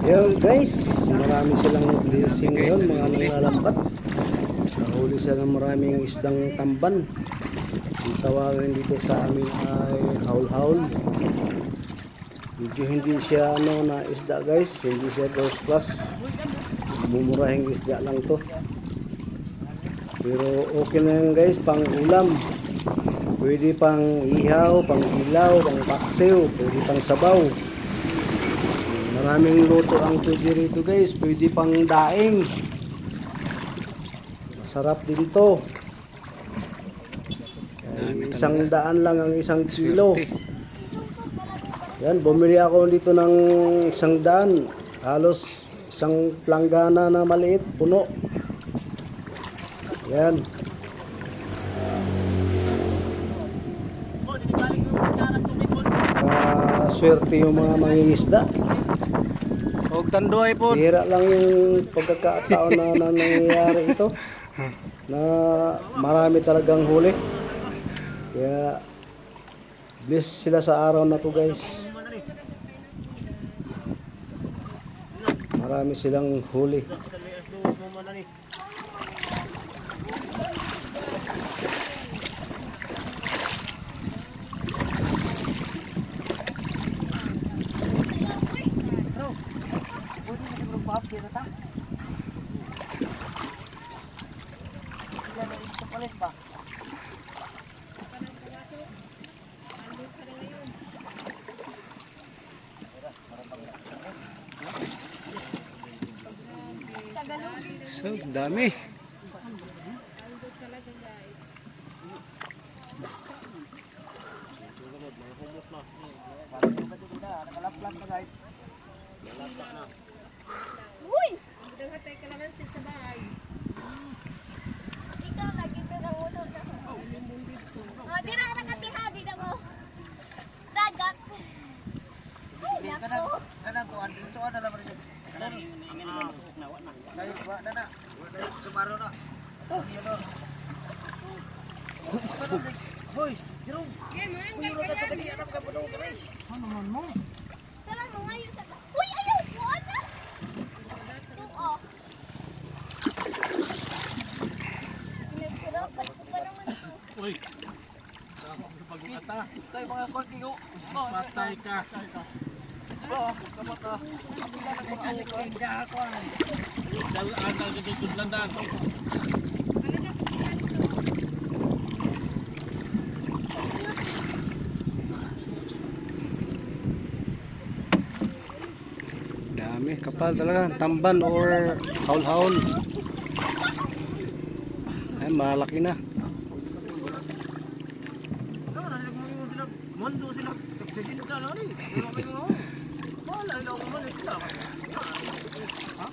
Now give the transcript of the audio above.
Yo guys, marami silang blessing ngayon, mga nangalambat. Nahuli sila ng maraming isdang tamban. Ang tawagin dito sa amin ay haul-haul. Medyo hindi siya na isda guys, hindi siya first class. Mumurahing isda lang to. Pero okay na yan guys, pang ulam. Pwede pang ihaw, pang ilaw, pang paksiw, pwede pang sabaw. Maraming luto ang pwede rito guys. Pwede pang daing. Masarap din to. Isang daan lang ang isang kilo. Yan, bumili ako dito ng isang daan. Halos isang planggana na maliit, puno. Yan. Swerte yung mga mangingisda. Og tanduay po. Bihira lang yung pagkakataon na nangyayari ito. Na marami talagang huli. Kaya bless sila sa araw na to guys. Marami silang huli. So, dami. Uy! Daghatay ka naman sa bahay. Ikaw lagi ko ng ulo na. Oh, di na nakatihadi na mo. Dagat. Ay, nako. Kanang kuan dito ana la bari. Kanang ingin matuok na wa na. Dai wa na. Kumaro na. Hoy, Jerome. Kuyo ra ta kadi anak ka puno kare. Ano man mo? Tara mo ngayon sa. Uy, ayaw ko ana. Tuo. Pinagkarapat ko pa naman ito. Uy. Pag-ata. Tay mga kon kigo. Patay ka. Kamata. Alik tinda ako. Dalaan ang tutudlandan. Dami, kapal talaga. Tamban or haul-haul. Ay, malaki na. Mondo sila. Sisinod na lang ni. Pero kayo. Wala ila ko man sila. Ha?